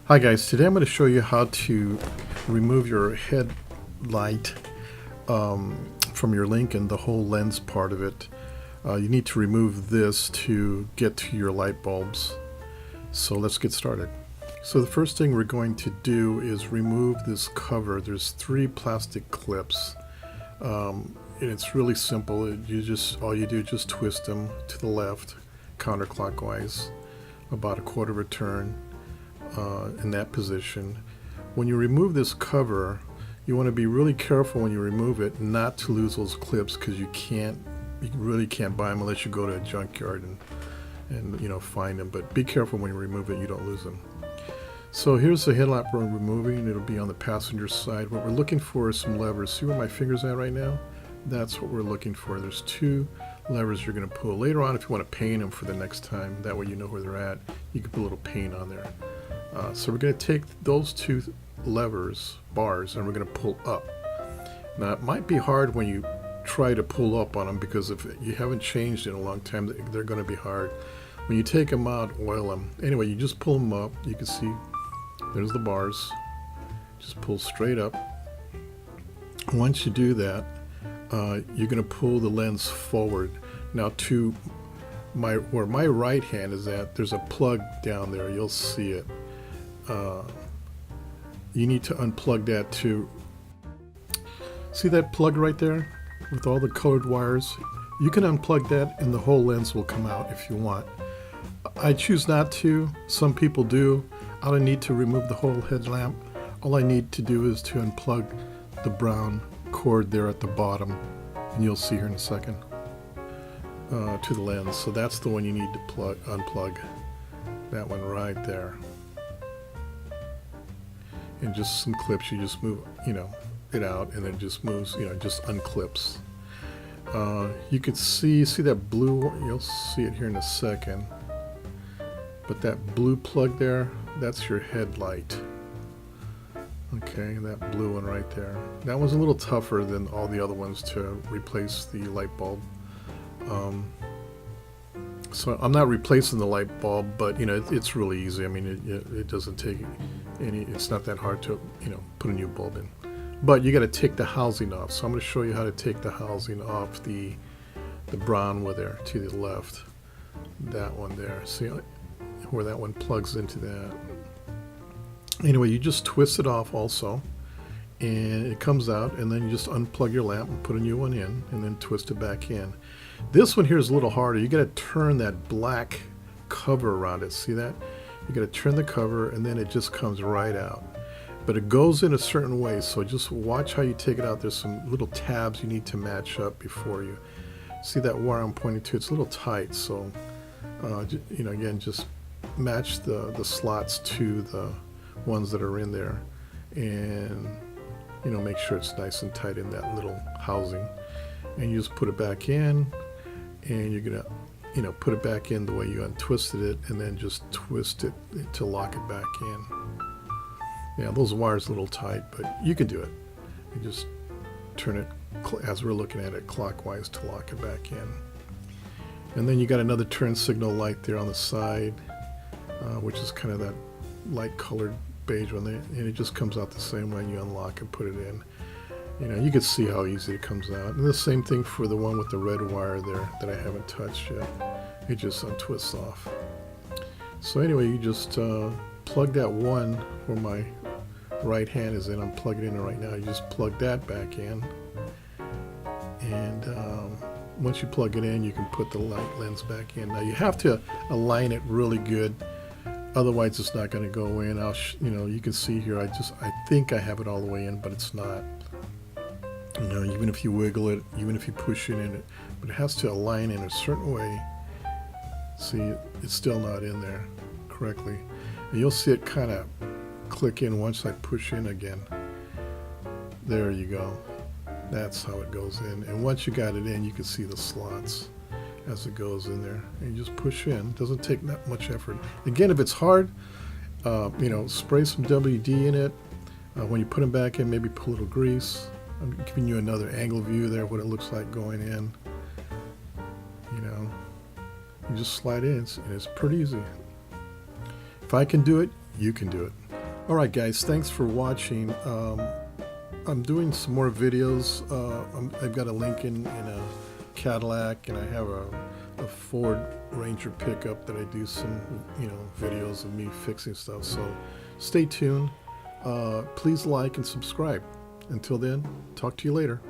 Hi guys, today I'm going to show you how to remove your headlight from your link and the whole lens part of it. You need to remove this to get to your light bulbs. So let's get started. So the first thing we're going to do is remove this cover. There's 3 plastic clips. And it's really simple. All you do is just twist them to the left counterclockwise about a quarter of a turn. In that position. When you remove this cover, you want to be really careful when you remove it not to lose those clips, because you really can't buy them unless you go to a junkyard and find them. But be careful when you remove it, you don't lose them. So here's the headlamp we're removing. It'll be on the passenger side. What we're looking for is some levers. See where my finger's at right now? That's what we're looking for. There's 2 levers you're going to pull. Later on, if you want to paint them for the next time, that way you know where they're at, you can put a little paint on there. So we're going to take those 2 bars, and we're going to pull up. Now it might be hard when you try to pull up on them, because if you haven't changed in a long time, they're going to be hard. When you take them out, oil them. Anyway, you just pull them up. You can see there's the bars. Just pull straight up. Once you do that, you're going to pull the lens forward. Now to where my right hand is at, there's a plug down there. You'll see it. You need to unplug that too. See that plug right there with all the colored wires? You can unplug that and the whole lens will come out if you want. I choose not to. Some people do. I don't need to remove the whole headlamp. All I need to do is to unplug the brown cord there at the bottom, and you'll see here in a second, to the lens. So that's the one you need to unplug. That one right there. And just some clips, you just move it out, and then it just moves, just unclips. You could see that blue, you'll see it here in a second, but that blue plug there, that's your headlight. Okay, that blue one right there. That was a little tougher than all the other ones to replace the light bulb. So I'm not replacing the light bulb, but it's really easy. I mean, it doesn't take it's not that hard to put a new bulb in. But you got to take the housing off. So I'm going to show you how to take the housing off the brown one there to the left. That one there. See where that one plugs into that. Anyway, you just twist it off also, and it comes out, and then you just unplug your lamp and put a new one in, and then twist it back in. This one here is a little harder. You got to turn that black cover around it. See that? You got to turn the cover, and then it just comes right out. But it goes in a certain way, so just watch how you take it out. There's some little tabs you need to match up before you. See that wire I'm pointing to? It's a little tight, so again, just match the slots to the ones that are in there, and make sure it's nice and tight in that little housing. And you just put it back in, and you're gonna put it back in the way you untwisted it, and then just twist it to lock it back in. Yeah, those wires are a little tight, but you can do it. You just turn it, as we're looking at it, clockwise to lock it back in. And then you got another turn signal light there on the side, which is kind of that light colored beige one there, and it just comes out the same way. You unlock and put it in. You can see how easy it comes out. And the same thing for the one with the red wire there that I haven't touched yet. It just untwists off. So anyway, you just plug that one where my right hand is in. I'm plugging it in right now. You just plug that back in. And once you plug it in, you can put the light lens back in. Now you have to align it really good. Otherwise, it's not going to go in. You can see here, I think I have it all the way in, but it's not. Even if you wiggle it, even if you push it in, but it has to align in a certain way. See, it's still not in there correctly. And you'll see it kind of click in once I push in again. There you go. That's how it goes in. And once you got it in, you can see the slots as it goes in there. And you just push in. It doesn't take that much effort. Again, if it's hard, spray some WD in it. When you put them back in, maybe put a little grease. I'm giving you another angle view there, what it looks like going in. You just slide in, and it's pretty easy. If I can do it, you can do it. All right, guys, thanks for watching. I'm doing some more videos. I've got a Lincoln and a Cadillac, and I have a Ford Ranger pickup that I do some, videos of me fixing stuff. So stay tuned. Please like and subscribe. Until then, talk to you later.